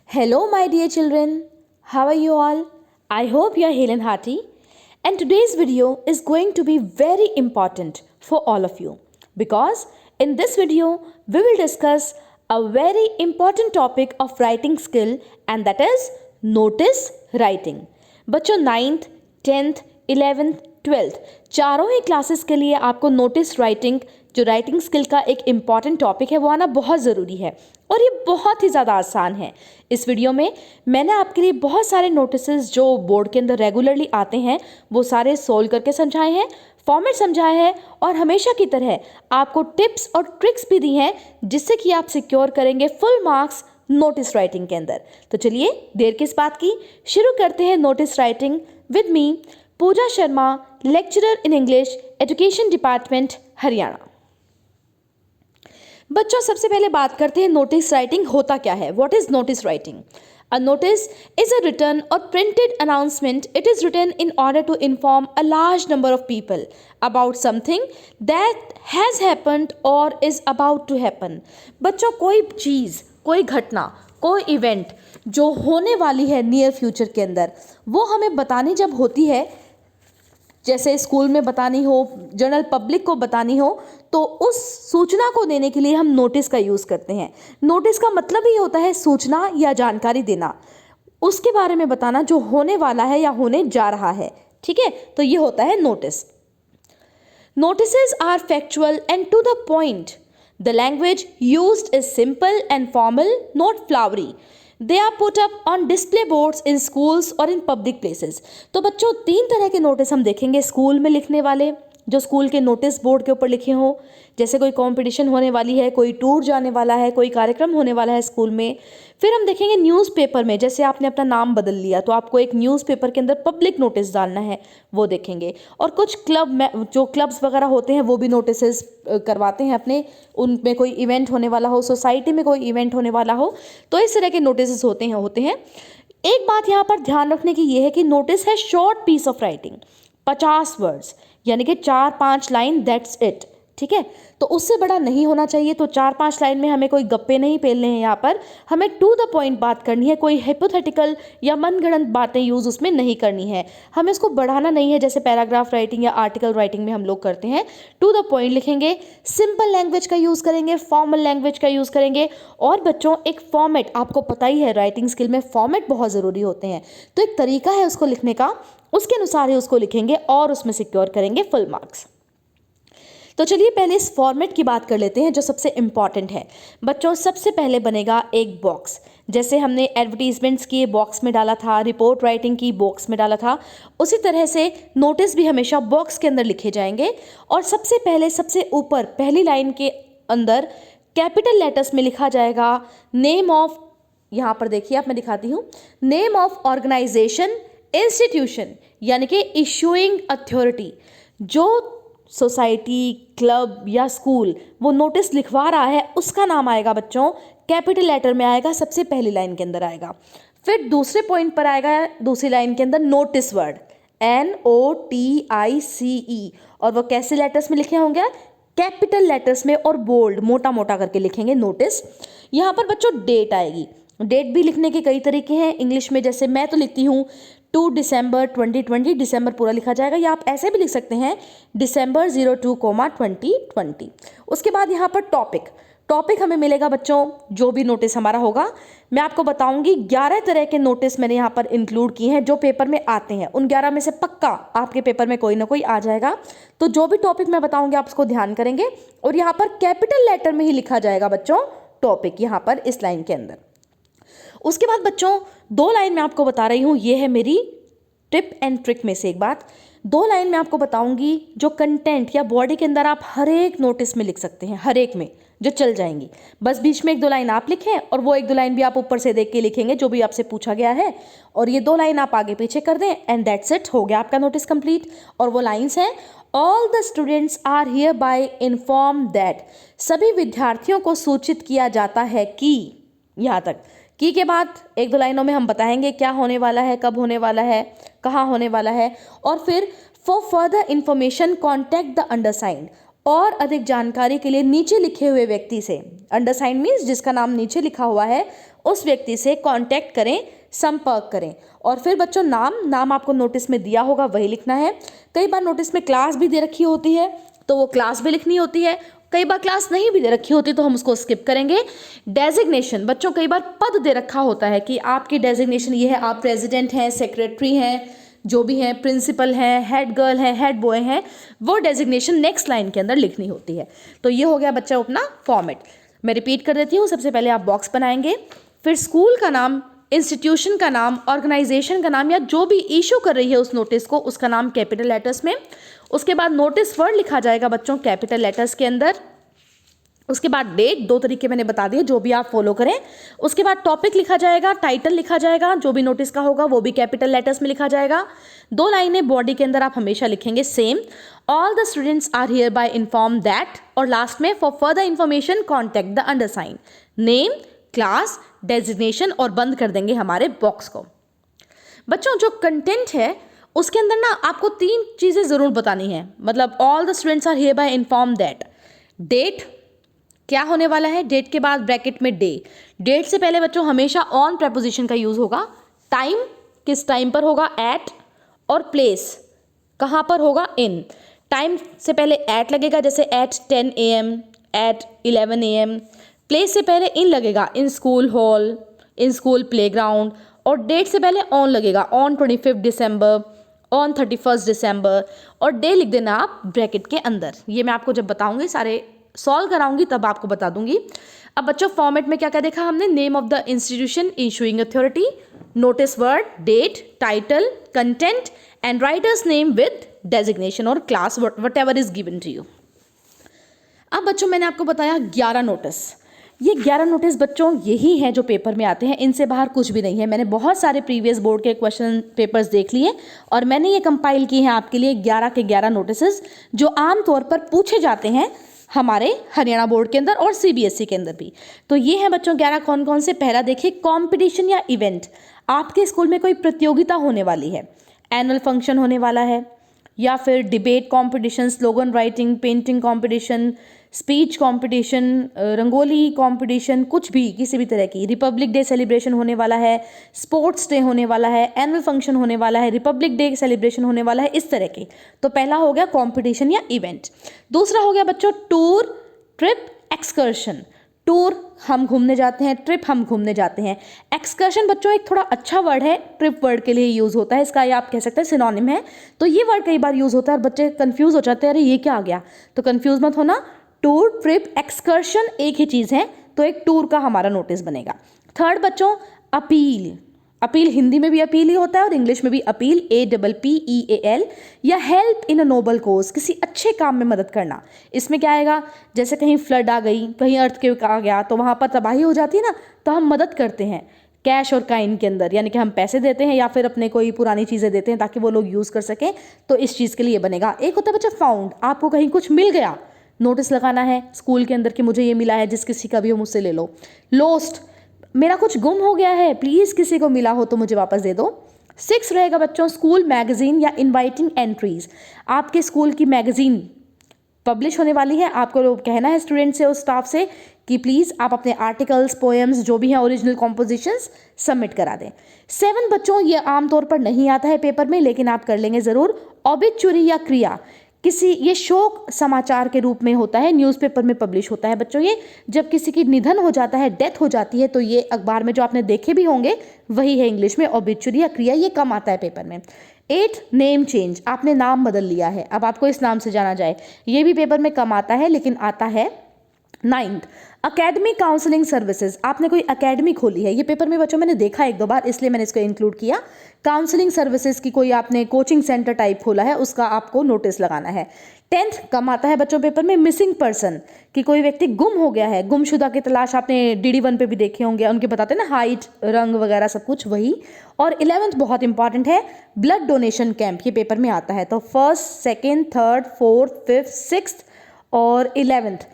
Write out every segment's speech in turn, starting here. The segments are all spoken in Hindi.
Hello, my dear children. How are you all? I hope you are hale and hearty. And today's video is going to be very important for all of you because in this video we will discuss a very important topic of writing skill, and that is notice writing. बच्चों 9th, 10th, 11th, 12th चारों ही क्लासेस के लिए आपको नोटिस राइटिंग जो राइटिंग स्किल का एक इम्पॉर्टेंट टॉपिक है वो आना बहुत ज़रूरी है और ये बहुत ही ज़्यादा आसान है। इस वीडियो में मैंने आपके लिए बहुत सारे नोटिसेस जो बोर्ड के अंदर रेगुलरली आते हैं वो सारे सोल्व करके समझाए हैं, फॉर्मेट समझाया है और हमेशा की तरह आपको टिप्स और ट्रिक्स भी दी हैं जिससे कि आप सिक्योर करेंगे फुल मार्क्स नोटिस राइटिंग के अंदर। तो चलिए देर किस बात की, शुरू करते हैं notice writing with me Pooja Sharma, lecturer in English, education department, Haryana. बच्चों सबसे पहले बात करते हैं नोटिस राइटिंग होता क्या है। What is notice writing? A notice is a written or printed announcement. It is written in order to inform a large number of people about something that has happened or is about to happen. बच्चों कोई चीज़, कोई घटना, कोई इवेंट जो होने वाली है नियर फ्यूचर के अंदर वो हमें बतानी जब होती है, जैसे स्कूल में बतानी हो, जनरल पब्लिक को बतानी हो, तो उस सूचना को देने के लिए हम नोटिस का यूज़ करते हैं। नोटिस का मतलब ही होता है सूचना या जानकारी देना, उसके बारे में बताना जो होने वाला है या होने जा रहा है। ठीक है, तो ये होता है notice. Notices are factual and to the point. The language used is simple and formal, not flowery. They are put up on display boards in schools or in public places. तो बच्चों 3 तरह के नोटिस हम देखेंगे स्कूल में लिखने वाले, जो स्कूल के नोटिस बोर्ड के ऊपर लिखे हों, जैसे कोई कंपटीशन होने वाली है, कोई टूर जाने वाला है, कोई कार्यक्रम होने वाला है स्कूल में। फिर हम देखेंगे न्यूज़पेपर में, जैसे आपने अपना नाम बदल लिया तो आपको एक न्यूज़पेपर के अंदर पब्लिक नोटिस डालना है, वो देखेंगे। और कुछ क्लब में जो क्लब्स वगैरह होते हैं वो भी नोटिस करवाते हैं अपने, उनमें कोई इवेंट होने वाला हो, सोसाइटी में कोई इवेंट होने वाला हो, तो इस तरह के नोटिस होते हैं। एक बात यहाँ पर ध्यान रखने की ये है कि नोटिस है short piece of writing, 50 words, यानी कि 4-5 लाइन, दैट्स इट। ठीक है, तो उससे बड़ा नहीं होना चाहिए। तो 4-5 लाइन में हमें कोई गप्पे नहीं पेलने हैं, यहाँ पर हमें टू द पॉइंट बात करनी है, कोई हाइपोथेटिकल या मनगढ़ंत बातें यूज़ उसमें नहीं करनी है, हमें इसको बढ़ाना नहीं है जैसे पैराग्राफ राइटिंग या आर्टिकल राइटिंग में हम लोग करते हैं। टू द पॉइंट लिखेंगे, सिंपल लैंग्वेज का यूज़ करेंगे, फॉर्मल लैंग्वेज का यूज़ करेंगे। और बच्चों एक फॉर्मेट, आपको पता ही है राइटिंग स्किल में फॉर्मेट बहुत ज़रूरी होते हैं, तो एक तरीका है उसको लिखने का, उसके अनुसार ही उसको लिखेंगे और उसमें सिक्योर करेंगे फुल मार्क्स। तो चलिए पहले इस फॉर्मेट की बात कर लेते हैं जो सबसे इम्पॉर्टेंट है। बच्चों सबसे पहले बनेगा एक बॉक्स, जैसे हमने एडवर्टीजमेंट्स की बॉक्स में डाला था, रिपोर्ट राइटिंग की बॉक्स में डाला था, उसी तरह से नोटिस भी हमेशा बॉक्स के अंदर लिखे जाएंगे। और सबसे पहले सबसे ऊपर पहली लाइन के अंदर कैपिटल लेटर्स में लिखा जाएगा नेम ऑफ, यहाँ पर देखिए आप, मैं दिखाती हूँ, नेम ऑफ ऑर्गेनाइजेशन, इंस्टीट्यूशन, यानी कि इशूइंग अथॉरिटी। जो सोसाइटी, क्लब या स्कूल वो नोटिस लिखवा रहा है उसका नाम आएगा बच्चों, कैपिटल लेटर में आएगा, सबसे पहली लाइन के अंदर आएगा। फिर दूसरे पॉइंट पर आएगा दूसरी लाइन के अंदर नोटिस वर्ड, NOTICE, और वो कैसे लेटर्स में लिखे होंगे, कैपिटल लेटर्स में और बोल्ड मोटा मोटा करके लिखेंगे नोटिस। यहाँ पर बच्चों डेट आएगी। डेट भी लिखने के कई तरीके हैं इंग्लिश में, जैसे मैं तो लिखती हूँ 2 दिसंबर 2020, दिसंबर पूरा लिखा जाएगा, या आप ऐसे भी लिख सकते हैं दिसंबर 02, 2020। उसके बाद यहाँ पर टॉपिक हमें मिलेगा बच्चों, जो भी नोटिस हमारा होगा। मैं आपको बताऊंगी 11 तरह के नोटिस मैंने यहाँ पर इंक्लूड किए हैं जो पेपर में आते हैं, उन 11 में से पक्का आपके पेपर में कोई ना कोई आ जाएगा। तो जो भी टॉपिक मैं बताऊंगी आप उसको ध्यान करेंगे, और यहाँ पर कैपिटल लेटर में ही लिखा जाएगा बच्चों टॉपिक, यहाँ पर इस लाइन के अंदर। उसके बाद बच्चों 2 लाइन में आपको बता रही हूँ, ये है मेरी टिप एंड ट्रिक में से एक बात। 2 लाइन में आपको बताऊंगी जो कंटेंट या बॉडी के अंदर आप हर एक नोटिस में लिख सकते हैं, हर एक में जो चल जाएंगी। बस बीच में 1-2 लाइन आप लिखें और वो 1-2 लाइन भी आप ऊपर से देख के लिखेंगे जो भी आपसे पूछा गया है, और ये 2 लाइन आप आगे पीछे कर दें एंड दैट्स इट, हो गया आपका नोटिस कंप्लीट। और वो लाइन्स हैं, all the students are here bye inform that, सभी विद्यार्थियों को सूचित किया जाता है कि, यहाँ तक की के बाद 1-2 लाइनों में हम बताएंगे क्या होने वाला है, कब होने वाला है, कहाँ होने वाला है। और फिर for further information contact the undersigned, और अधिक जानकारी के लिए नीचे लिखे हुए व्यक्ति से, अंडरसाइन मीन्स जिसका नाम नीचे लिखा हुआ है, उस व्यक्ति से कांटेक्ट करें, संपर्क करें। और फिर बच्चों नाम आपको नोटिस में दिया होगा वही लिखना है। कई बार नोटिस में क्लास भी दे रखी होती है तो वो क्लास भी लिखनी होती है, कई बार क्लास नहीं भी दे रखी होती तो हम उसको स्किप करेंगे। डेजिग्नेशन, बच्चों कई बार पद दे रखा होता है कि आपकी डेजिग्नेशन ये है, आप प्रेसिडेंट हैं, सेक्रेटरी हैं, जो भी हैं, प्रिंसिपल हैं, हेड गर्ल है, हेड बॉय हैं, वो डेजिग्नेशन नेक्स्ट लाइन के अंदर लिखनी होती है। तो ये हो गया बच्चा अपना फॉर्मेट। मैं रिपीट कर देती हूँ। सबसे पहले आप बॉक्स बनाएंगे, फिर स्कूल का नाम, इंस्टीट्यूशन का नाम, ऑर्गेनाइजेशन का नाम या जो भी इशू कर रही है उस नोटिस को, उसका नाम कैपिटल लेटर्स में। उसके बाद नोटिस वर्ड लिखा जाएगा बच्चों कैपिटल लेटर्स के अंदर। उसके बाद डेट, 2 तरीके मैंने बता दिए, जो भी आप फॉलो करें। उसके बाद टॉपिक लिखा जाएगा, टाइटल लिखा जाएगा, जो भी नोटिस का होगा वो भी कैपिटल लेटर्स में लिखा जाएगा। 2 लाइनें बॉडी के अंदर आप हमेशा लिखेंगे same, all the students are here bye inform that, और लास्ट में for further information contact the undersign, name, class, designation, और बंद कर देंगे हमारे बॉक्स को। बच्चों जो कंटेंट है उसके अंदर ना आपको 3 चीज़ें ज़रूर बतानी है, मतलब all the students are here bye inform that, date क्या होने वाला है, डेट के बाद ब्रैकेट में डे, डेट से पहले बच्चों हमेशा ऑन प्रेपोजिशन का यूज़ होगा, टाइम किस टाइम पर होगा, एट, और प्लेस कहाँ पर होगा, इन। टाइम से पहले एट लगेगा, जैसे at 10 AM, at 11 AM। Place से पहले इन लगेगा, in school hall, in school playground, और डेट से पहले ऑन लगेगा, ऑन 25 दिसंबर, ऑन 31 दिसंबर, और डे लिख देना आप ब्रैकेट के अंदर। ये मैं आपको जब बताऊंगी, सारे सॉल्व कराऊंगी तब आपको बता दूंगी। अब बच्चों फॉर्मेट में क्या क्या देखा हमने, name of the institution, issuing authority, notice word, date, title, content, and writer's name with designation और class whatever is given to you. अब बच्चों मैंने आपको बताया 11 नोटिस। ये 11 नोटिस बच्चों यही हैं जो पेपर में आते हैं, इनसे बाहर कुछ भी नहीं है। मैंने बहुत सारे प्रीवियस बोर्ड के क्वेश्चन पेपर्स देख लिए और मैंने ये कंपाइल किए हैं आपके लिए 11 के 11 नोटिस जो आम तौर पर पूछे जाते हैं हमारे हरियाणा बोर्ड के अंदर और CBSE के अंदर भी। तो ये हैं बच्चों 11 कौन कौन से। पहला देखिए, कंपटीशन या इवेंट, आपके स्कूल में कोई प्रतियोगिता होने वाली है, एनुअल फंक्शन होने वाला है, या फिर debate competition, slogan writing, painting competition, speech competition, rangoli competition, कुछ भी किसी भी तरह की, रिपब्लिक डे सेलिब्रेशन होने वाला है, स्पोर्ट्स डे होने वाला है, एनुअल फंक्शन होने वाला है, रिपब्लिक डे सेलिब्रेशन होने वाला है, इस तरह के। तो पहला हो गया कंपटीशन या इवेंट। दूसरा हो गया बच्चों टूर, ट्रिप, एक्सकर्शन। टूर हम घूमने जाते हैं, ट्रिप हम घूमने जाते हैं। एक्सकर्शन बच्चों एक थोड़ा अच्छा वर्ड है, ट्रिप वर्ड के लिए यूज़ होता है, इसका ये आप कह सकते हैं सिनोनिम है। तो ये वर्ड कई बार यूज़ होता है और बच्चे कंफ्यूज हो जाते हैं, अरे ये क्या आ गया। तो कंफ्यूज मत होना, टूर, ट्रिप, एक्सकर्शन एक ही चीज़ है, तो एक टूर का हमारा नोटिस बनेगा। थर्ड बच्चों अपील। अपील हिंदी में भी अपील ही होता है और इंग्लिश में भी अपील, APPEAL, या हेल्प इन अ नोबल कोज, किसी अच्छे काम में मदद करना। इसमें क्या आएगा, जैसे कहीं फ्लड आ गई, कहीं अर्थक्वेक आ गया तो वहाँ पर तबाही हो जाती है ना, तो हम मदद करते हैं कैश और काइन के अंदर, यानी कि हम पैसे देते हैं या फिर अपने कोई पुरानी चीज़ें देते हैं ताकि वो लोग यूज़ कर सकें, तो इस चीज़ के लिए बनेगा। एक होता है बच्चा फाउंड, आपको कहीं कुछ मिल गया, नोटिस लगाना है स्कूल के अंदर कि मुझे ये मिला है, जिस किसी का भी हो मुझसे ले लो। लोस्ट, मेरा कुछ गुम हो गया है, प्लीज़ किसी को मिला हो तो मुझे वापस दे दो। 6 रहेगा बच्चों स्कूल मैगजीन या इनवाइटिंग एंट्रीज, आपके स्कूल की मैगजीन पब्लिश होने वाली है, आपको कहना है स्टूडेंट से और स्टाफ से कि प्लीज़ आप अपने आर्टिकल्स, पोएम्स जो भी हैं, ओरिजिनल कॉम्पोजिशंस सबमिट करा दें। 7 बच्चों ये आमतौर पर नहीं आता है पेपर में, लेकिन आप कर लेंगे ज़रूर, ऑबिचुरी या क्रिया, किसी, ये शोक समाचार के रूप में होता है, न्यूज़पेपर में पब्लिश होता है बच्चों। ये जब किसी की निधन हो जाता है, डेथ हो जाती है, तो ये अखबार में जो आपने देखे भी होंगे वही है इंग्लिश में, ऑबिचुरी या क्रिया, ये कम आता है पेपर में। 8 नेम चेंज, आपने नाम बदल लिया है, अब आपको इस नाम से जाना जाए, ये भी पेपर में कम आता है लेकिन आता है। 9 अकेडमी काउंसलिंग सर्विसेज, आपने कोई अकेडमी खोली है, ये पेपर में बच्चों मैंने देखा 1-2 बार इसलिए मैंने इसको इंक्लूड किया। काउंसलिंग सर्विसेज की कोई आपने कोचिंग सेंटर टाइप खोला है, उसका आपको नोटिस लगाना है। 10th कम आता है बच्चों पेपर में, मिसिंग पर्सन, कि कोई व्यक्ति गुम हो गया है, गुमशुदा की तलाश, आपने DD1 पे भी देखे होंगे, उनके बताते हैं ना हाइट, रंग वगैरह सब कुछ वही। और 11th बहुत इंपॉर्टेंट है, ब्लड डोनेशन कैंप, ये पेपर में आता है। तो 1st, 2nd, 3rd, 4th, 5th, 6th और 11th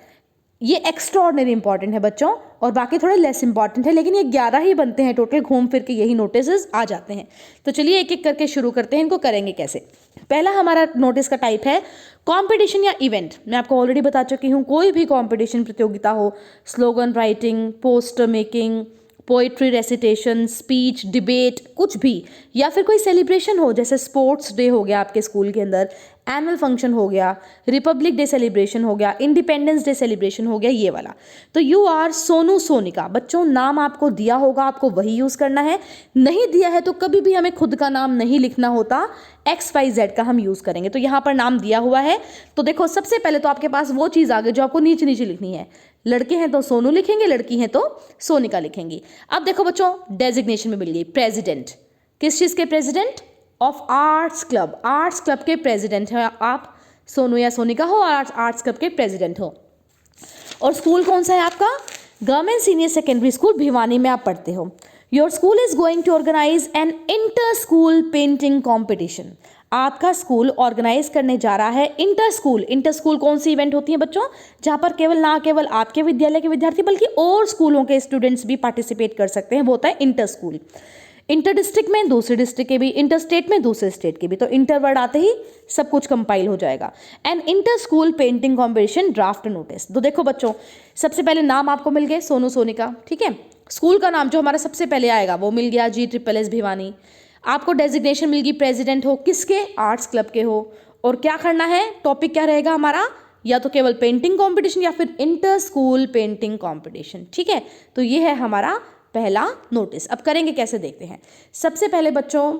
ये एक्स्ट्राऑर्डिनरी इंपॉर्टेंट है बच्चों, और बाकी थोड़े लेस इंपॉर्टेंट है, लेकिन ये 11 ही बनते हैं टोटल, घूम फिर के यही नोटिस आ जाते हैं। तो चलिए एक एक करके शुरू करते हैं, इनको करेंगे कैसे। पहला हमारा नोटिस का टाइप है कंपटीशन या इवेंट। मैं आपको ऑलरेडी बता चुकी हूँ, कोई भी कंपटीशन प्रतियोगिता हो, slogan writing, poster making, poetry recitation, speech, debate, कुछ भी, या फिर कोई सेलिब्रेशन हो, जैसे स्पोर्ट्स डे हो गया आपके स्कूल के अंदर, एनुअल फंक्शन हो गया, रिपब्लिक डे सेलिब्रेशन हो गया, इंडिपेंडेंस डे सेलिब्रेशन हो गया, ये वाला। तो यू आर सोनू सोनिका। बच्चों नाम आपको दिया होगा, आपको वही यूज़ करना है। नहीं दिया है तो कभी भी हमें खुद का नाम नहीं लिखना होता, XYZ का हम यूज़ करेंगे। तो यहाँ पर नाम दिया हुआ है, तो देखो सबसे पहले तो आपके पास वो चीज़ आ गई जो आपको नीचे नीचे लिखनी है। लड़के हैं तो सोनू लिखेंगे, लड़की हैं तो सोनिका लिखेंगी। अब देखो बच्चों डेजिग्नेशन में मिल गई प्रेसिडेंट। किस चीज़ के president? Of arts club. Arts club के प्रेसिडेंट हैं आप, सोनू या सोनिका हो, आर्ट्स क्लब के प्रेसिडेंट हो। और स्कूल कौन सा है आपका? Government senior secondary school Bhiwani में आप पढ़ते हो। Your school is going to organise an inter school painting competition. आपका स्कूल ऑर्गेनाइज करने जा रहा है इंटर स्कूल कौन सी इवेंट होती है बच्चों? जहाँ पर ना केवल आपके विद्यालय के विद्यार्थी बल्कि और स्कूलों के स्टूडेंट्स भी पार्टिसिपेट कर सकते हैं, वो होता है इंटर स्कूल। इंटर डिस्ट्रिक्ट में दूसरे डिस्ट्रिक्ट के भी, इंटर स्टेट में दूसरे स्टेट के भी, तो इंटर वर्ड आते ही सब कुछ कंपाइल हो जाएगा। And inter school painting competition draft notice. तो देखो बच्चों सबसे पहले नाम आपको मिल गए सोनू सोनिका, ठीक है। स्कूल का नाम जो हमारा सबसे पहले आएगा वो मिल गया GSSS भिवानी। आपको डेजिग्नेशन मिल गई प्रेसिडेंट हो, किसके? आर्ट्स क्लब के हो। और क्या करना है, टॉपिक क्या रहेगा हमारा? या तो केवल पेंटिंग कॉम्पिटिशन या फिर इंटर स्कूल पेंटिंग कॉम्पिटिशन, ठीक है। तो ये है हमारा पहला नोटिस। अब करेंगे कैसे देखते हैं। सबसे पहले बच्चों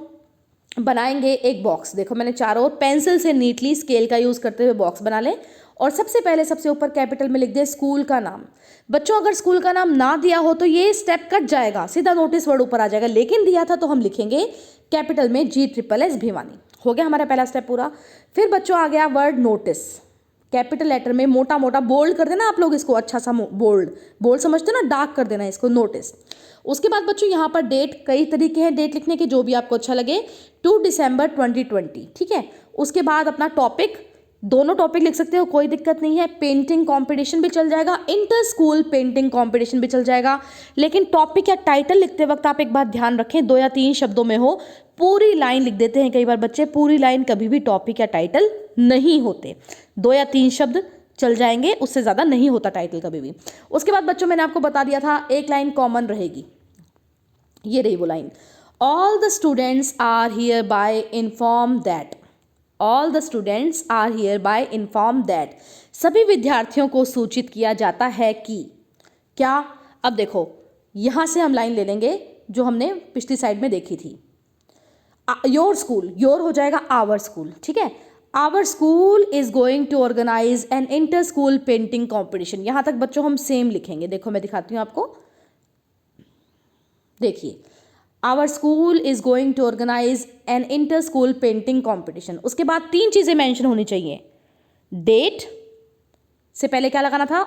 बनाएंगे एक बॉक्स। देखो मैंने चारों ओर पेंसिल से नीटली स्केल का यूज़ करते हुए बॉक्स बना लें, और सबसे पहले सबसे ऊपर कैपिटल में लिख दे स्कूल का नाम। बच्चों अगर स्कूल का नाम ना दिया हो तो ये स्टेप कट जाएगा, सीधा नोटिस वर्ड ऊपर आ जाएगा, लेकिन दिया था तो हम लिखेंगे कैपिटल में GSSS भिवानी। हो गया हमारा पहला स्टेप पूरा। फिर बच्चों आ गया वर्ड नोटिस, कैपिटल लेटर में मोटा मोटा बोल्ड कर देना आप लोग इसको, अच्छा सा बोल्ड समझते ना, डार्क कर देना इसको, नोटिस। उसके बाद बच्चों यहाँ पर डेट, कई तरीके हैं डेट लिखने के, जो भी आपको अच्छा लगे, 2 दिसंबर 2020, ठीक है। उसके बाद अपना टॉपिक, दोनों टॉपिक लिख सकते हो, कोई दिक्कत नहीं है। पेंटिंग कंपटीशन भी चल जाएगा, इंटर स्कूल पेंटिंग कंपटीशन भी चल जाएगा, लेकिन टॉपिक या टाइटल लिखते वक्त आप एक बात ध्यान रखें, 2 या 3 शब्दों में हो। पूरी लाइन लिख देते हैं कई बार बच्चे, पूरी लाइन कभी भी टॉपिक या टाइटल नहीं होते, 2 या 3 शब्द चल जाएंगे, उससे ज़्यादा नहीं होता टाइटल कभी भी। उसके बाद बच्चों मैंने आपको बता दिया था एक लाइन कॉमन रहेगी, ये रही वो line, all the students are here bye inform that. All the students are here bye inform that. सभी विद्यार्थियों को सूचित किया जाता है कि क्या। अब देखो यहाँ से हम लाइन ले लेंगे जो हमने पिछली साइड में देखी थी, योर स्कूल, योर हो जाएगा आवर स्कूल, ठीक है। Our school is going to organise an inter school painting competition. यहाँ तक बच्चों हम सेम लिखेंगे, देखो मैं दिखाती हूँ आपको, देखिए our school is going to organise an inter school painting competition. उसके बाद 3 चीज़ें मेंशन होनी चाहिए, डेट से पहले क्या लगाना था,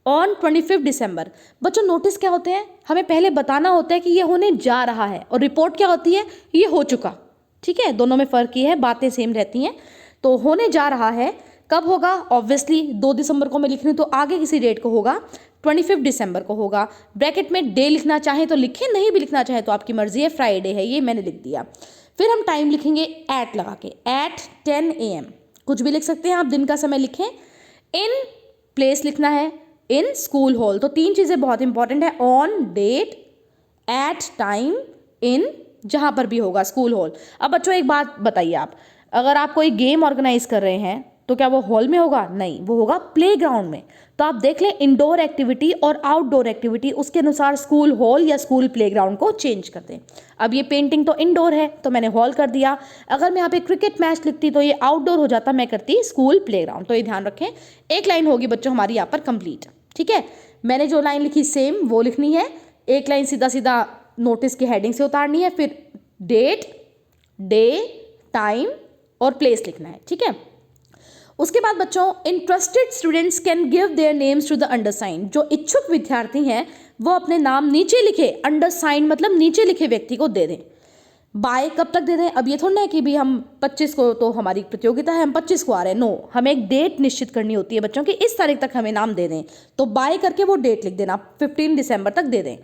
ऑन 25 दिसंबर। बच्चों नोटिस क्या होते हैं, हमें पहले बताना होता है कि ये होने जा रहा है, और रिपोर्ट क्या होती है, ये हो चुका, ठीक है। दोनों में फ़र्क ये है, बातें सेम रहती हैं। तो होने जा रहा है कब होगा, ऑब्वियसली 2 दिसंबर को मैं लिख रही हूँ तो आगे किसी डेट को होगा, 25 दिसंबर को होगा। ब्रैकेट में डे लिखना चाहे तो लिखें, नहीं भी लिखना चाहे तो आपकी मर्जी है, फ्राइडे है, ये मैंने लिख दिया। फिर हम टाइम लिखेंगे एट लगा के, एट 10 AM, कुछ भी लिख सकते हैं आप, दिन का समय लिखें। इन प्लेस लिखना है, इन स्कूल हॉल। तो 3 चीज़ें बहुत इंपॉर्टेंट है, ऑन, डेट, एट, टाइम, इन, जहाँ पर भी होगा स्कूल हॉल। अब बच्चों एक बात बताइए, आप अगर आप कोई गेम ऑर्गेनाइज कर रहे हैं तो क्या वो हॉल में होगा? नहीं, वो होगा प्लेग्राउंड में। तो आप देख लें इंडोर एक्टिविटी और आउटडोर एक्टिविटी, उसके अनुसार स्कूल हॉल या स्कूल प्लेग्राउंड को चेंज कर दें। अब ये पेंटिंग तो इंडोर है तो मैंने हॉल कर दिया, अगर मैं यहाँ पे क्रिकेट मैच लिखती तो ये आउटडोर हो जाता, मैं करती स्कूल प्लेग्राउंड। तो ये ध्यान रखें, एक लाइन होगी बच्चों हमारी यहाँ पर कंप्लीट, ठीक है। मैंने जो लाइन लिखी सेम वो लिखनी है, एक लाइन सीधा सीधा नोटिस की हेडिंग से उतारनी है, फिर डेट, डे, टाइम और प्लेस लिखना है, ठीक है। उसके बाद बच्चों interested students can give their names to the undersign. जो इच्छुक विद्यार्थी हैं वो अपने नाम नीचे लिखे, अंडरसाइन मतलब नीचे लिखे व्यक्ति को दे दें। बाय कब तक दे दें? अब ये थोड़ा ना है कि भी हम 25 को तो हमारी प्रतियोगिता है, हम 25 को आ रहे हैं। नो, हमें एक डेट निश्चित करनी होती है बच्चों की, इस तारीख तक हमें नाम दे दें। तो बाय करके वो डेट लिख देना, 15 दिसंबर तक दे दें।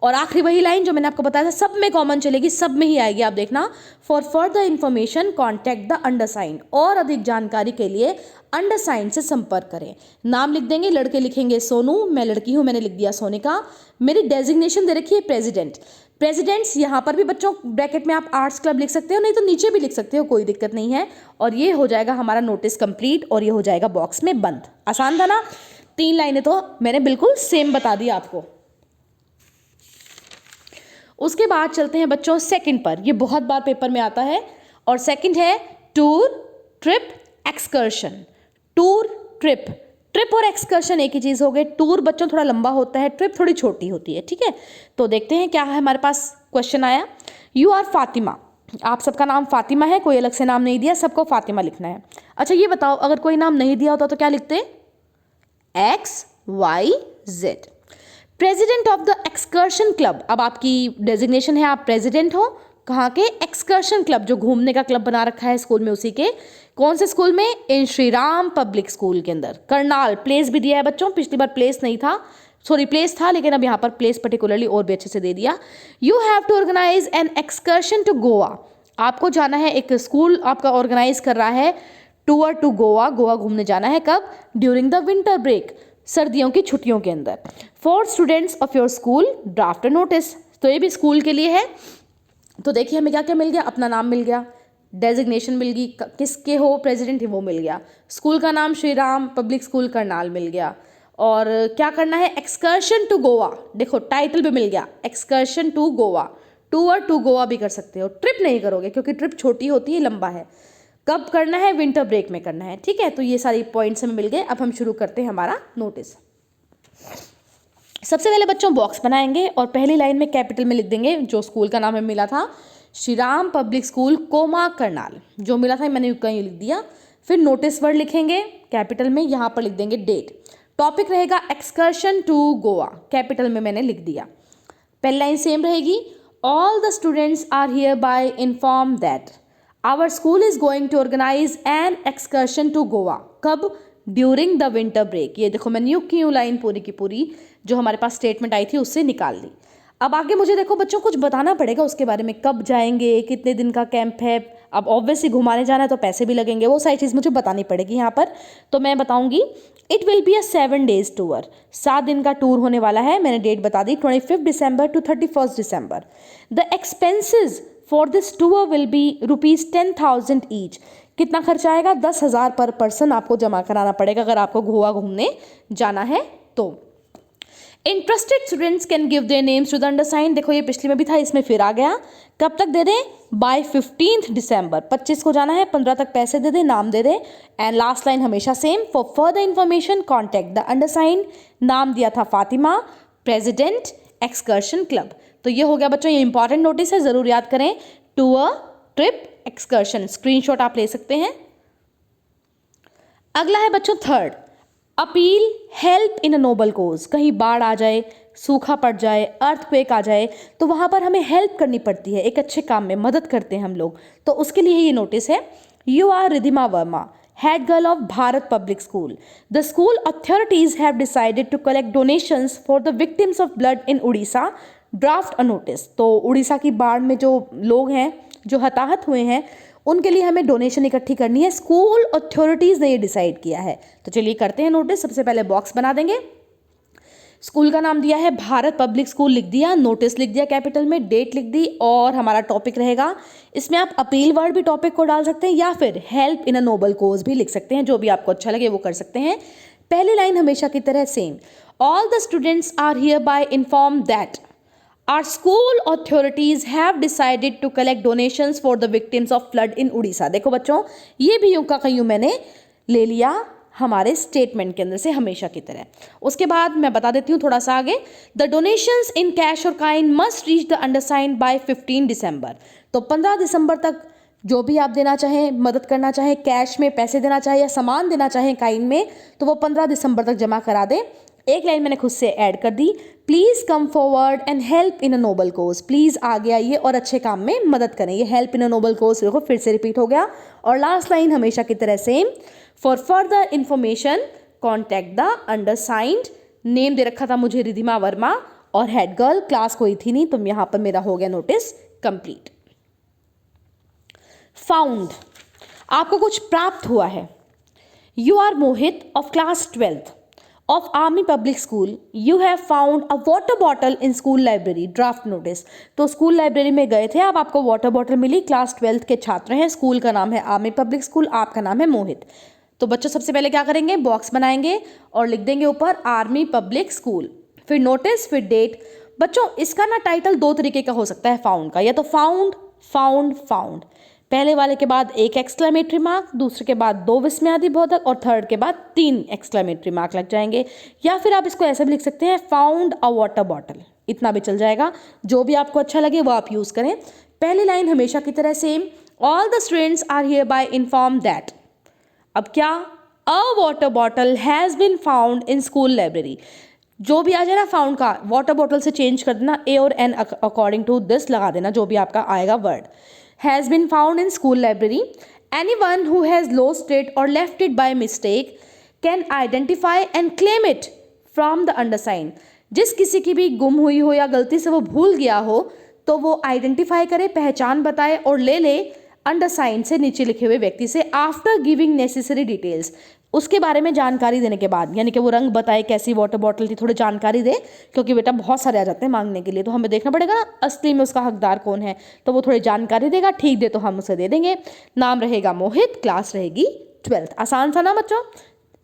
और आखिरी वही लाइन जो मैंने आपको बताया था, सब में कॉमन चलेगी, सब में ही आएगी, आप देखना। For further information contact the undersigned, और अधिक जानकारी के लिए अंडरसाइंड से संपर्क करें। नाम लिख देंगे, लड़के लिखेंगे सोनू, मैं लड़की हूँ, मैंने लिख दिया सोनिका। मेरी डेजिग्नेशन दे रखी है प्रेसिडेंट। प्रेसिडेंट्स यहाँ पर भी बच्चों ब्रैकेट में आप आर्ट्स क्लब लिख सकते हो, नहीं तो नीचे भी लिख सकते हो, कोई दिक्कत नहीं है। और ये हो जाएगा हमारा नोटिस कंप्लीट, और ये हो जाएगा बॉक्स में बंद। आसान था ना? 3 लाइनें तो मैंने बिल्कुल सेम बता दी आपको। उसके बाद चलते हैं बच्चों सेकंड पर, ये बहुत बार पेपर में आता है, और सेकंड है tour, trip, excursion. Tour, trip, trip और एक्सकर्शन एक ही चीज़ हो गई। टूर बच्चों थोड़ा लंबा होता है, ट्रिप थोड़ी छोटी होती है, ठीक है। तो देखते हैं क्या है हमारे पास। क्वेश्चन आया, यू आर फातिमा, आप सबका नाम फातिमा है, कोई अलग से नाम नहीं दिया, सबको फातिमा लिखना है। अच्छा ये बताओ, अगर कोई नाम नहीं दिया होता तो क्या लिखते? XYZ। President of the excursion club, अब आपकी डेजिग्नेशन है, आप प्रेसिडेंट हो कहाँ के? एक्सकर्शन क्लब, जो घूमने का क्लब बना रखा है स्कूल में, उसी के। कौन से स्कूल में? इन श्री राम पब्लिक स्कूल के अंदर। करनाल, प्लेस भी दिया है बच्चों, पिछली बार प्लेस नहीं था, सॉरी प्लेस था, लेकिन अब यहाँ पर प्लेस पर्टिकुलरली और भी अच्छे से दे दिया। You have to organise an excursion to Goa, आपको जाना है, एक स्कूल आपका ऑर्गेनाइज कर रहा है टूर टू गोवा, गोवा घूमने जाना है। कब? ड्यूरिंग द विंटर ब्रेक, सर्दियों की छुट्टियों के अंदर। For students of your school draft notice, तो ये भी स्कूल के लिए है। तो देखिए हमें क्या क्या मिल गया, अपना नाम मिल गया, डेजिग्नेशन मिल गई, किसके हो प्रेसिडेंट है वो मिल गया, स्कूल का नाम श्री राम पब्लिक स्कूल करनाल मिल गया, और क्या करना है? एक्सकर्शन टू गोवा, देखो टाइटल भी मिल गया, excursion to Goa. Tour to Goa भी कर सकते हो, ट्रिप नहीं करोगे क्योंकि ट्रिप छोटी होती है, लंबा है। कब करना है? विंटर ब्रेक में करना है, ठीक है। तो ये सारी पॉइंट्स हमें मिल गए। अब हम शुरू करते हैं हमारा नोटिस। सबसे पहले बच्चों बॉक्स बनाएंगे, और पहली लाइन में कैपिटल में लिख देंगे, जो स्कूल का नाम हमें मिला था Shri Ram public school comma Karnal, जो मिला था मैंने कहीं लिख दिया। फिर नोटिस वर्ड लिखेंगे कैपिटल में, यहाँ पर लिख देंगे डेट। टॉपिक रहेगा एक्सकर्शन टू गोवा, कैपिटल में मैंने लिख दिया। पहली लाइन सेम रहेगी, all the students are here bye inform that our school is going to organise an excursion to Goa. कब? During the winter break. ये देखो मैंने यूँ की यूँ लाइन पूरी की पूरी जो हमारे पास स्टेटमेंट आई थी उससे निकाल ली। अब आगे मुझे देखो बच्चों कुछ बताना पड़ेगा उसके बारे में, कब जाएंगे, कितने दिन का कैंप है। अब ऑब्वियसली घुमाने जाना है तो पैसे भी लगेंगे, वो सारी चीज़ मुझे बतानी पड़ेगी यहाँ पर। तो मैं बताऊँगी, it will be a 7 days tour, 7 दिन का टूर होने वाला है। मैंने डेट बता दी, 25 December to 31 December. The expenses for this tour will be ₹10,000 each. कितना खर्चा आएगा? 10,000 पर पर्सन आपको जमा कराना पड़ेगा अगर आपको गोवा घूमने जाना है तो। Interested students can give their names to the undersigned. देखो ये पिछले में भी था, इसमें फिर आ गया। कब तक दे दें? बाय 15 दिसंबर, 25 को जाना है, 15 तक पैसे दे दें, नाम दे दें। एंड लास्ट लाइन हमेशा same, for further information contact the undersigned. नाम दिया था फातिमा, प्रेसिडेंट एक्सकर्शन क्लब। तो ये हो गया बच्चों, ये इंपॉर्टेंट नोटिस है, ज़रूर याद करें। टूर, ट्रिप, एक्सकर्शन, स्क्रीनशॉट आप ले सकते हैं। अगला है बच्चों third, appeal help in a noble cause. कहीं बाढ़ आ जाए, सूखा पड़ जाए, अर्थक्वेक आ जाए, तो वहाँ पर हमें हेल्प करनी पड़ती है, एक अच्छे काम में मदद करते हैं हम लोग, तो उसके लिए ये नोटिस है। You are Ridhima Verma, head girl of Bharat Public School. The school authorities have decided to collect donations for the victims of flood in Odisha. Draft a notice. तो उड़ीसा की बाढ़ में जो लोग हैं, जो हताहत हुए हैं, उनके लिए हमें डोनेशन इकट्ठी करनी है। स्कूल अथॉरिटीज़ ने ये डिसाइड किया है। तो चलिए करते हैं नोटिस। सबसे पहले बॉक्स बना देंगे। स्कूल का नाम दिया है भारत पब्लिक स्कूल, लिख दिया। नोटिस लिख दिया कैपिटल में, डेट लिख दी, और हमारा टॉपिक रहेगा, इसमें आप अपील वर्ड भी टॉपिक को डाल सकते हैं या फिर हेल्प इन अ नोबल कोज भी लिख सकते हैं, जो भी आपको अच्छा लगे वो कर सकते हैं। पहली लाइन हमेशा की तरह same, all the students are here bye inform that our school authorities have decided to collect donations for the victims of flood in Orissa. देखो बच्चों, ये भी यूं का कहीं मैंने ले लिया हमारे स्टेटमेंट के अंदर से, हमेशा की तरह। उसके बाद मैं बता देती हूँ थोड़ा सा आगे, द डोनेशंस इन कैश और kind must reach the undersigned by 15 December. तो 15 दिसंबर तक जो भी आप देना चाहें, मदद करना चाहें, कैश में पैसे देना चाहें या सामान देना चाहें काइंड में, तो वो 15 दिसंबर तक जमा करा दें। एक लाइन मैंने खुद से ऐड कर दी, please come forward and help in a noble cause, please आगे आइए और अच्छे काम में मदद करें। ये हेल्प इन अ नोबल कोज देखो फिर से रिपीट हो गया। और लास्ट लाइन हमेशा की तरह same, for further information contact the undersigned, name दे रखा था मुझे रिधिमा वर्मा और हेड गर्ल, क्लास कोई थी नहीं, तो यहां पर मेरा हो गया नोटिस कंप्लीट। फाउंड, आपको कुछ प्राप्त हुआ है। You are Mohit of class 12th of Army Public School. You have found a water bottle in school library. Draft notice, तो स्कूल लाइब्रेरी में गए थे आप, आपको वाटर बॉटल मिली, क्लास 12th के छात्र हैं, स्कूल का नाम है आर्मी पब्लिक स्कूल, आपका नाम है मोहित। तो बच्चों सबसे पहले क्या करेंगे, बॉक्स बनाएंगे और लिख देंगे ऊपर आर्मी पब्लिक स्कूल, फिर नोटिस, फिर डेट। बच्चों इसका ना टाइटल दो तरीके का हो सकता है फाउंड का, या तो फाउंड फाउंड फाउंड, पहले वाले के बाद एक एक्सक्लेमेटरी मार्क, दूसरे के बाद दो विस्मयादि बोधक और थर्ड के बाद 3 एक्सक्लेमेटरी मार्क लग जाएंगे। या फिर आप इसको ऐसे भी लिख सकते हैं, फाउंड अ वाटर बॉटल, इतना भी चल जाएगा, जो भी आपको अच्छा लगे वो आप यूज करें। पहली लाइन हमेशा की तरह same, all the students are here bye inform that. अब क्या, a water bottle has been found in school library, जो भी आ जाए ना फाउंड का, वाटर बॉटल से चेंज कर देना, ए और एन अकॉर्डिंग टू दिस लगा देना, जो भी आपका आएगा word. Has been found in school library. Anyone who has lost it or left it by mistake can identify and claim it from the undersigned. जिस किसी की भी गुम हुई हो या गलती से वो भूल गया हो तो वो आइडेंटिफाई करे, पहचान बताए और ले ले अंडरसाइंड से, नीचे लिखे हुए व्यक्ति से, आफ्टर गिविंग नेसेसरी डिटेल्स, उसके बारे में जानकारी देने के बाद, यानी कि वो रंग बताए, कैसी वाटर बॉटल थी, थोड़ी जानकारी दे, क्योंकि बेटा बहुत सारे आ जाते हैं मांगने के लिए, तो हमें देखना पड़ेगा ना असली में उसका हकदार कौन है, तो वो थोड़ी जानकारी देगा, ठीक दे तो हम उसे दे देंगे। नाम रहेगा मोहित, क्लास रहेगी 12th। आसान सा ना बच्चों।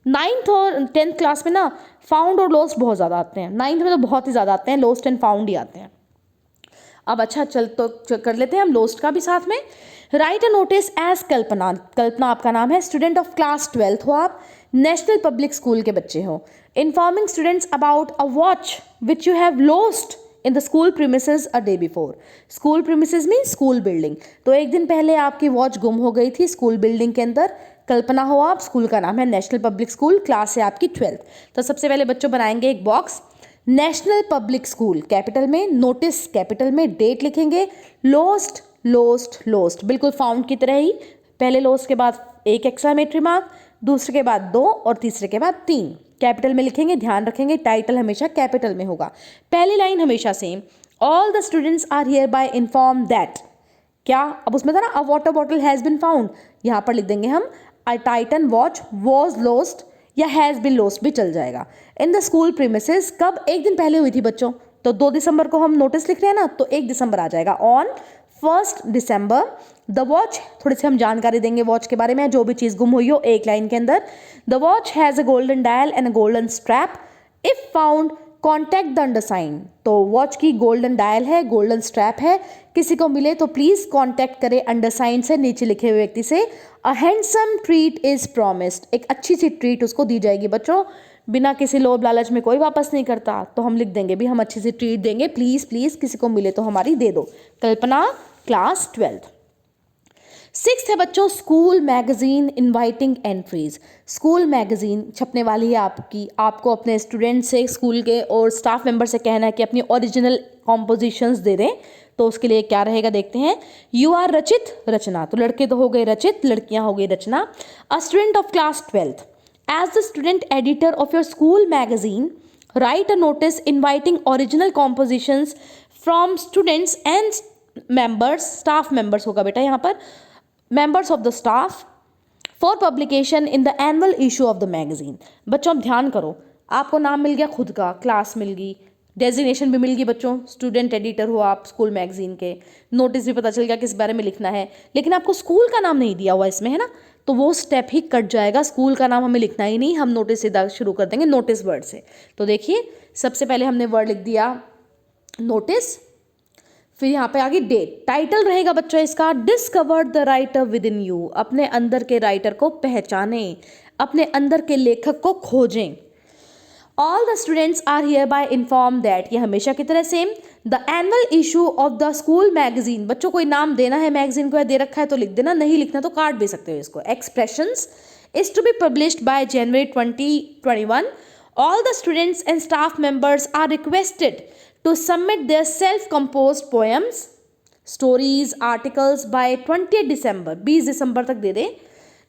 9th और 10th क्लास में ना फाउंड और लॉस्ट बहुत ज़्यादा आते हैं, 9th में तो बहुत ही ज़्यादा आते हैं, लॉस्ट एंड फाउंड ही आते हैं। अब अच्छा चल तो कर लेते हैं हम लोस्ट का भी साथ में। राइट अ नोटिस एज कल्पना, कल्पना आपका नाम है, स्टूडेंट ऑफ क्लास 12th हो आप, नेशनल पब्लिक स्कूल के बच्चे हो। Informing students about a watch which you have lost in the school premises a day before. School premises mean school building, तो एक दिन पहले आपकी वॉच गुम हो गई थी स्कूल बिल्डिंग के अंदर। कल्पना हो आप, स्कूल का नाम है नेशनल पब्लिक स्कूल, क्लास है आपकी 12th। तो सबसे पहले बच्चों बनाएंगे एक box, national public school capital में, नोटिस कैपिटल में, डेट लिखेंगे, लोस्ट लोस्ट लोस्ट, बिल्कुल फाउंड की तरह ही, पहले लोस्ट के बाद एक एक्सक्लेमेटरी मार्क, दूसरे के बाद 2 और तीसरे के बाद 3, कैपिटल में लिखेंगे, ध्यान रखेंगे टाइटल हमेशा कैपिटल में होगा। पहली लाइन हमेशा same, all the students are here bye inform that, क्या, अब उसमें था ना a water bottle has been found, यहाँ पर लिख देंगे हम a Titan watch was lost, या हैज़ बिन लॉस्ट भी चल जाएगा, इन द स्कूल प्रीमिसेस। कब, एक दिन पहले हुई थी बच्चों, तो 2 दिसंबर को हम नोटिस लिख रहे हैं ना, तो 1 दिसंबर आ जाएगा, ऑन 1 दिसंबर। द वॉच, थोड़ी सी हम जानकारी देंगे वॉच के बारे में, जो भी चीज़ गुम हुई हो एक लाइन के अंदर। The watch has a golden dial and a golden strap, if found contact the undersigned, तो वॉच की गोल्डन डायल है, गोल्डन स्ट्रैप है, किसी को मिले तो प्लीज़ कॉन्टैक्ट करें अंडरसाइंड से, नीचे लिखे हुए व्यक्ति से। A handsome treat is promised, एक अच्छी सी ट्रीट उसको दी जाएगी बच्चों, बिना किसी लोभ लालच में कोई वापस नहीं करता, तो हम लिख देंगे भी हम अच्छी सी ट्रीट देंगे, प्लीज़ प्लीज़ किसी को मिले तो हमारी दे दो। कल्पना, क्लास 12th। 6th है बच्चों, school magazine inviting entries. School magazine छपने वाली है आपकी, आपको अपने स्टूडेंट से, स्कूल के और स्टाफ मेंबर से कहना है कि अपनी ओरिजिनल कॉम्पोजिशंस दे दें, तो उसके लिए क्या रहेगा देखते हैं। यू आर रचित, रचना, तो लड़के तो हो गए रचित, लड़कियां हो गई रचना। A student of class 12th, as the student editor of your school magazine write a notice inviting original compositions from students and members, staff members होगा बेटा यहाँ पर, members of the staff for publication in the annual issue of the magazine। बच्चों अब ध्यान करो, आपको नाम मिल गया खुद का, क्लास मिल गई, डेजिग्नेशन भी मिल गई बच्चों, स्टूडेंट एडिटर हो आप स्कूल मैगजीन के, नोटिस भी पता चल गया किस बारे में लिखना है, लेकिन आपको स्कूल का नाम नहीं दिया हुआ इसमें, है ना, तो वो स्टेप ही कट जाएगा, स्कूल का नाम हमें लिखना ही नहीं, हम नोटिस सीधा शुरू कर देंगे नोटिस वर्ड से। तो देखिए सबसे पहले हमने वर्ड लिख दिया नोटिस, फिर यहाँ पे आगे डेट। टाइटल रहेगा बच्चों इसका, discover the writer with in you, अपने अंदर के राइटर को पहचानें, अपने अंदर के लेखक को खोजें। All the students are here bye inform that, ये हमेशा की तरह same. The annual issue of the school magazine, बच्चों कोई नाम देना है मैगजीन को या दे रखा है तो लिख देना, नहीं लिखना तो काट भी सकते हो इसको। Expressions is to be published by January 2021 All the students and staff members are requested to submit their self-composed poems, stories, articles by 20th December, 20 दिसंबर तक दे दें.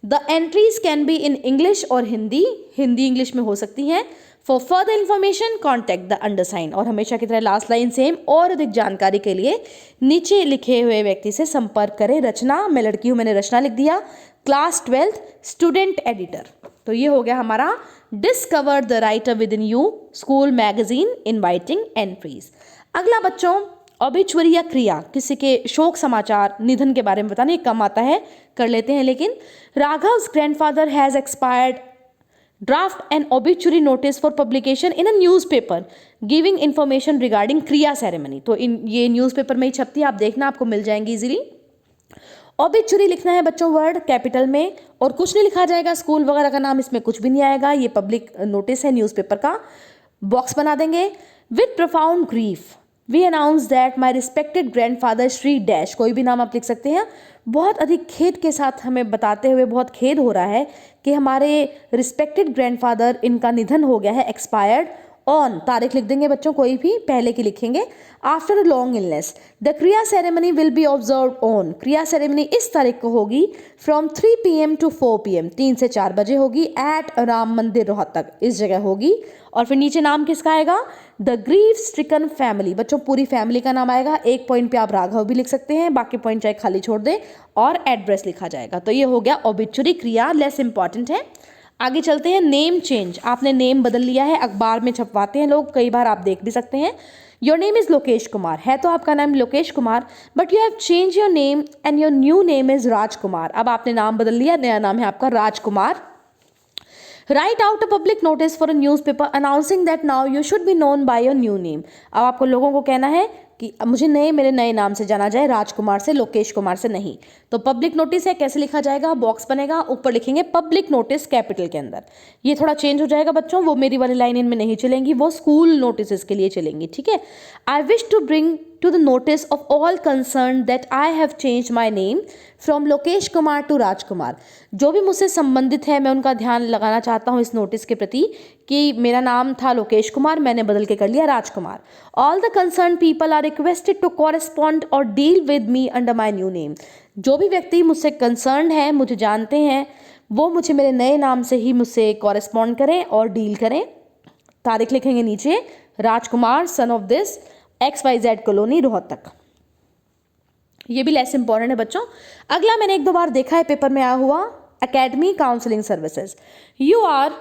The entries can be in English और हिंदी इंग्लिश में हो सकती हैं. For further information contact the undersigned. और हमेशा की तरह लास्ट लाइन सेम. और अधिक जानकारी के लिए नीचे लिखे हुए व्यक्ति से संपर्क करें. रचना, मैं लड़की हूँ, मैंने रचना लिख दिया. Class 12th student editor. तो ये हो गया हमारा discover the writer with in you school magazine inviting entries. अगला बच्चों, ऑबिचुअरी या क्रिया, किसी के शोक समाचार, निधन के बारे में बताने, कम आता है, कर लेते हैं. लेकिन Raghav's grandfather has expired, draft an obituary notice for publication in a newspaper giving information regarding kriya ceremony. तो ये न्यूज़पेपर में ही छपती है, आप देखना, आपको मिल जाएंगी इजीली. ऑबिचुरी लिखना है बच्चों वर्ड कैपिटल में, और कुछ नहीं लिखा जाएगा, स्कूल वगैरह का नाम इसमें कुछ भी नहीं आएगा. ये पब्लिक नोटिस है न्यूज़पेपर का. बॉक्स बना देंगे. With profound grief we announce that my respected grandfather Shri dash, कोई भी नाम आप लिख सकते हैं. बहुत अधिक खेद के साथ हमें बताते हुए बहुत खेद हो रहा है कि हमारे रिस्पेक्टेड ग्रैंडफादर, इनका निधन हो गया है. एक्सपायर्ड ऑन, तारीख लिख देंगे बच्चों, कोई भी पहले की लिखेंगे. After a long illness the kriya ceremony will be observe on, kriya ceremony इस तारीख को होगी फ्रॉम 3 PM to 4 PM, 3 से 4 बजे होगी. एट राम मंदिर रोहतक, इस जगह होगी. और फिर नीचे नाम किसका आएगा? The grief stricken family. बच्चों पूरी फैमिली का नाम आएगा. एक पॉइंट पे आप राघव भी लिख सकते हैं, बाकी पॉइंट चाहे खाली छोड़ दें, और एड्रेस लिखा जाएगा. तो ये हो गया ऑबिचुरी, क्रिया लेस इंपॉर्टेंट है. आगे चलते हैं. नेम चेंज, आपने नेम बदल लिया है, अखबार में छपवाते हैं लोग, कई बार आप देख भी सकते हैं. Your name is Lokesh Kumar, है तो आपका नाम Lokesh Kumar, but you have change your name and your new name is Rajkumar. अब आपने नाम बदल लिया, नया नाम है आपका Rajkumar. Write out a public notice for a newspaper announcing that now you should be known by your new name. अब आपको लोगों को कहना है कि मुझे मेरे नए नाम से जाना जाए, राजकुमार से, लोकेश कुमार से नहीं. तो पब्लिक नोटिस है, कैसे लिखा जाएगा? बॉक्स बनेगा, ऊपर लिखेंगे पब्लिक नोटिस कैपिटल के अंदर. ये थोड़ा चेंज हो जाएगा बच्चों, वो मेरी वाली लाइन इनमें नहीं चलेंगी, वो स्कूल नोटिस के लिए चलेंगी. ठीक है. I wish to bring to the notice of all concerned that I have changed my name from Lokesh Kumar to राजकुमार. जो भी मुझसे संबंधित है, मैं उनका ध्यान लगाना चाहता हूँ इस नोटिस के प्रति कि मेरा नाम था लोकेश कुमार, मैंने बदल के कर लिया राजकुमार. All the concerned people are requested to correspond or deal with me under my new name. जो भी व्यक्ति मुझसे कंसर्न है, मुझे जानते हैं, वो मुझे मेरे नए नाम से ही मुझसे कॉरेस्पॉन्ड करें और डील करें. तारीख लिखेंगे नीचे, Rajkumar son of this XYZ colony Rohtak. ये भी लेस इंपॉर्टेंट है बच्चों. अगला मैंने एक दो बार देखा है पेपर में आया हुआ, academy counselling services. You are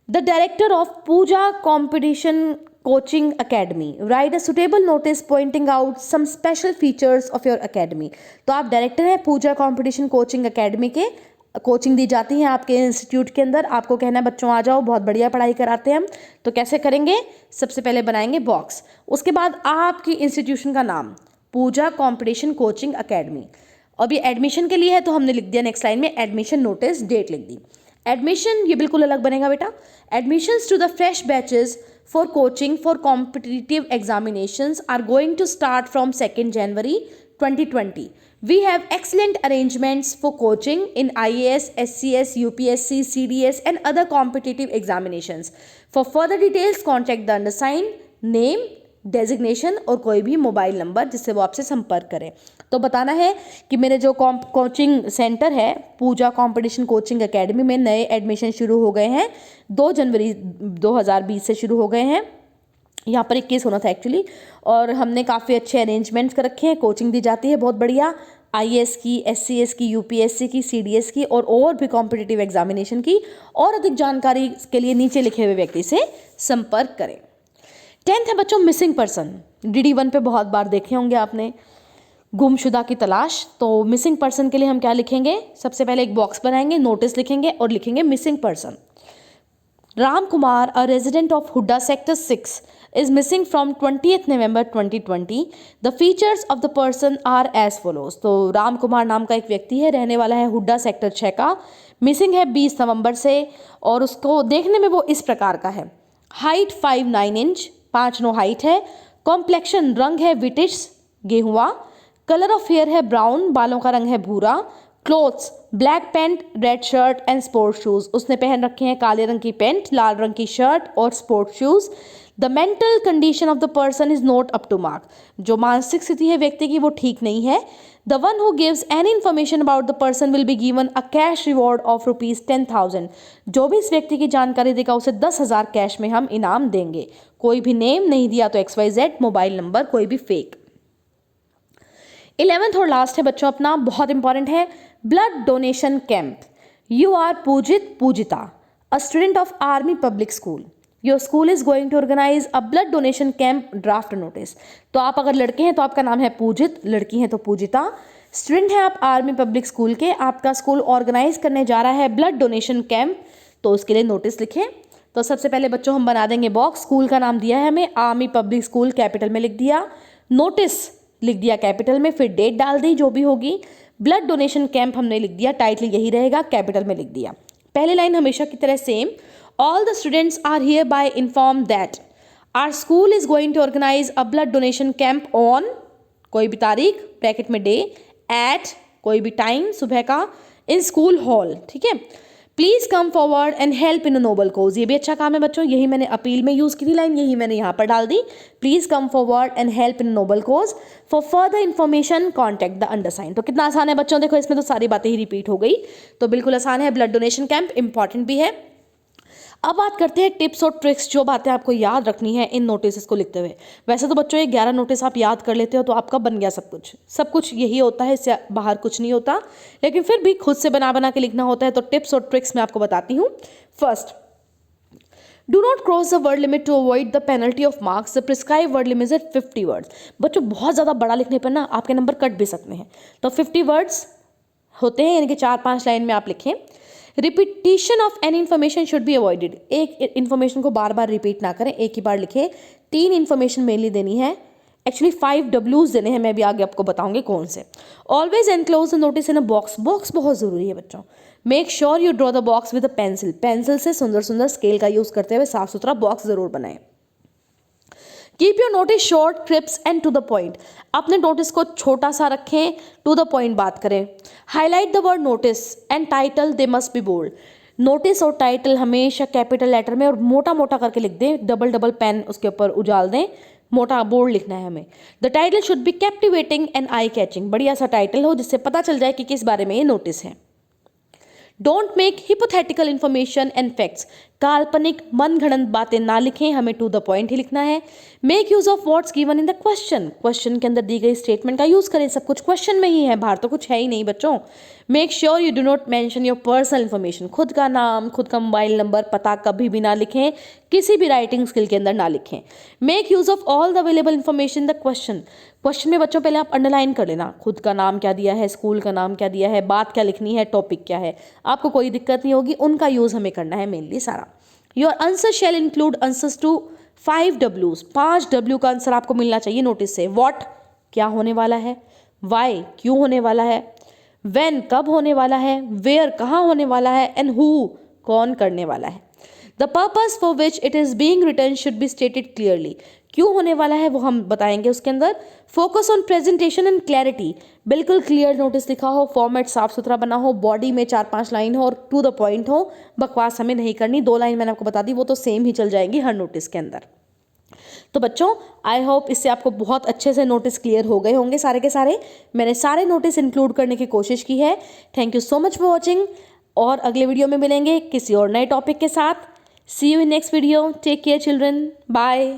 the director of Pooja competition coaching academy. Write a suitable notice pointing out some special features of your academy. तो आप डायरेक्टर हैं पूजा कॉम्पिटिशन कोचिंग अकेडमी के, कोचिंग दी जाती है आपके इंस्टीट्यूट के अंदर. आपको कहना है बच्चों आ जाओ, बहुत बढ़िया पढ़ाई कराते हैं हम. तो कैसे करेंगे? सबसे पहले बनाएंगे बॉक्स, उसके बाद आपकी इंस्टीट्यूशन का नाम, पूजा कॉम्पिटिशन कोचिंग अकेडमी. अभी एडमिशन के लिए है तो हमने लिख दिया नेक्स्ट लाइन में एडमिशन नोटिस, डेट लिख दी. एडमिशन ये बिल्कुल अलग बनेगा बेटा. Admissions to the fresh batches for coaching for competitive examinations are going to start from 2 January 2020. We have excellent arrangements for coaching in IAS, SCS, UPSC, CDS and other competitive examinations. For further details, contact the undersigned, name, designation और कोई भी मोबाइल नंबर जिससे वो आपसे संपर्क करें. तो बताना है कि मेरे जो कोचिंग सेंटर है पूजा कॉम्पिटिशन कोचिंग अकेडमी में नए एडमिशन शुरू हो गए हैं, 2 जनवरी 2020 से शुरू हो गए हैं. यहाँ पर 21 होना था एक्चुअली, और हमने काफ़ी अच्छे अरेंजमेंट्स कर रखे हैं. कोचिंग दी जाती है बहुत बढ़िया, IAS की, SCS की, UPSC की, CDS की और भी कॉम्पिटिटिव एग्जामिनेशन की. और अधिक जानकारी के लिए नीचे लिखे हुए व्यक्ति से संपर्क करें. 10th है बच्चों मिसिंग पर्सन. DD1 पे बहुत बार देखे होंगे आपने, गुमशुदा की तलाश. तो मिसिंग पर्सन के लिए हम क्या लिखेंगे? सबसे पहले एक बॉक्स बनाएंगे, नोटिस लिखेंगे और लिखेंगे missing person. Ram Kumar, a resident of Hooda sector 6 is missing from 20th November 2020. The features of the person are as follows. तो राम कुमार नाम का एक व्यक्ति है, रहने वाला है हुड्डा सेक्टर 6 का, मिसिंग है 20 नवंबर से, और उसको देखने में वो इस प्रकार का है. हाइट 5'9" 5'9" हाइट है. कॉम्प्लेक्शन रंग है विटिश गेहुआ. कलर ऑफ हेयर है ब्राउन, बालों का रंग है भूरा. Clothes, black pant, red shirt and sport shoes, उसने पहन रखे हैं काले रंग की पैंट, लाल रंग की शर्ट और sport shoes. The mental condition of the person is not up to mark, जो मानसिक स्थिति है व्यक्ति की वो ठीक नहीं है। The one who gives any information about the person will be given a cash reward of ₹10,000, जो भी इस व्यक्ति की जानकारी देगा उसे 10,000 कैश में हम इनाम देंगे। कोई भी नेम नहीं दिया तो XYZ, मोबाइल नंबर कोई भी फेक। 11th और लास्ट है बच्चों अपना, बहुत इंपॉर्टेंट है, blood donation camp. You are Pujit Pujita, a student of army public school. Your school is going to organise a blood donation camp, draft notice. तो आप अगर लड़के हैं तो आपका नाम है पूजित, लड़की हैं तो पूजिता। स्टूडेंट है आप आर्मी पब्लिक स्कूल के, आपका स्कूल ऑर्गेनाइज करने जा रहा है ब्लड डोनेशन कैंप, तो उसके लिए नोटिस लिखें। तो सबसे पहले बच्चों हम बना देंगे बॉक्स, स्कूल का नाम दिया है हमें आर्मी पब्लिक स्कूल, कैपिटल में लिख दिया, नोटिस लिख दिया कैपिटल में, फिर डेट डाल दी जो भी होगी, ब्लड डोनेशन कैंप हमने लिख दिया, टाइटल यही रहेगा, कैपिटल में लिख दिया। पहली लाइन हमेशा की तरह same, all the students are here bye inform that our school is going to organise a blood donation camp on, कोई भी तारीख, ब्रैकेट में डे, एट कोई भी टाइम सुबह का, इन स्कूल हॉल, ठीक है। Please come forward and help in a noble cause, ये भी अच्छा काम है बच्चों, यही मैंने अपील में यूज की थी लाइन, यही मैंने यहाँ पर डाल दी। Please come forward and help in noble cause, for further information contact the undersign. तो कितना आसान है बच्चों, देखो इसमें तो सारी बातें ही रिपीट हो गई, तो बिल्कुल आसान है। ब्लड डोनेशन कैंप इंपॉर्टेंट भी है। अब बात करते हैं टिप्स और ट्रिक्स, जो बातें आपको याद रखनी है इन नोटिस को लिखते हुए। वैसे तो बच्चों ये 11 नोटिस आप याद कर लेते हो तो आपका बन गया सब कुछ, सब कुछ यही होता है, इससे बाहर कुछ नहीं होता, लेकिन फिर भी खुद से बना बना के लिखना होता है। तो टिप्स और ट्रिक्स मैं आपको बताती हूँ। First, do not cross the word limit to avoid the penalty of marks, the prescribe word limit is 50 words. बच्चों बहुत ज़्यादा बड़ा लिखने पर ना आपके नंबर कट भी सकते हैं, तो 50 वर्ड्स होते हैं, यानी कि 4-5 लाइन में आप लिखें। Repetition of any information should be avoided, एक इन्फॉर्मेशन को बार बार रिपीट ना करें, एक ही बार लिखें। 3 इन्फॉर्मेशन मेनली देनी है, एक्चुअली 5 W's देने हैं, मैं भी आगे आपको बताऊंगी कौन से। Always enclose the notice in a box, box बहुत ज़रूरी है बच्चों। Make sure you draw the box with a pencil, pencil से सुंदर सुंदर स्केल का यूज़ करते हुए साफ सुथरा बॉक्स ज़रूर बनाएं। Keep your notice short, crisp and to the point, अपने नोटिस को छोटा सा रखें, टू द पॉइंट बात करें। Highlight the word notice and title, they must be bold, notice और टाइटल हमेशा कैपिटल लेटर में और मोटा मोटा करके लिख दें, डबल डबल पेन उसके ऊपर उजाल दें, मोटा बोल्ड लिखना है हमें। The title should be captivating and eye catching, बढ़िया सा टाइटल हो जिससे पता चल जाए कि किस बारे में ये नोटिस है। Don't make hypothetical information and facts, काल्पनिक मनगढ़ंत बातें ना लिखें, हमें टू द पॉइंट ही लिखना है। Make use of words given in the question, question के अंदर दी गई स्टेटमेंट का यूज करें, सब कुछ क्वेश्चन में ही है, बाहर तो कुछ है ही नहीं बच्चों। Make sure you do not mention your personal information, खुद का नाम, खुद का मोबाइल नंबर, पता कभी भी ना लिखें, किसी भी राइटिंग स्किल के अंदर ना लिखें। Make use of all the available information the question, question में बच्चों पहले आप अंडरलाइन कर लेना, खुद का नाम क्या दिया है, स्कूल का नाम क्या दिया है, बात क्या लिखनी है, टॉपिक क्या है, आपको कोई दिक्कत नहीं होगी, उनका यूज़ हमें करना है मेनली सारा। Your answer shall include answers to 5 W's, 5 W का आंसर आपको मिलना चाहिए नोटिस से। व्हाट क्या होने वाला है, वाई क्यों होने वाला है, व्हेन कब होने वाला है, वेयर कहाँ होने वाला है, एंड हु कौन करने वाला है। The purpose for which it is being written should be stated clearly, क्यों होने वाला है वो हम बताएंगे उसके अंदर। Focus on presentation and clarity, बिल्कुल क्लियर नोटिस लिखा हो, फॉर्मेट साफ सुथरा बना हो, बॉडी में 4-5 लाइन हो और टू द पॉइंट हो, बकवास हमें नहीं करनी। 2 लाइन मैंने आपको बता दी, वो तो सेम ही चल जाएंगी हर नोटिस के अंदर। तो बच्चों आई होप इससे आपको बहुत अच्छे से नोटिस क्लियर हो गए होंगे सारे के सारे। मैंने सारे नोटिस इंक्लूड करने की कोशिश की है। Thank you so much for watching, और अगले वीडियो में मिलेंगे किसी और नए टॉपिक के साथ। See you in next video, take care children, bye.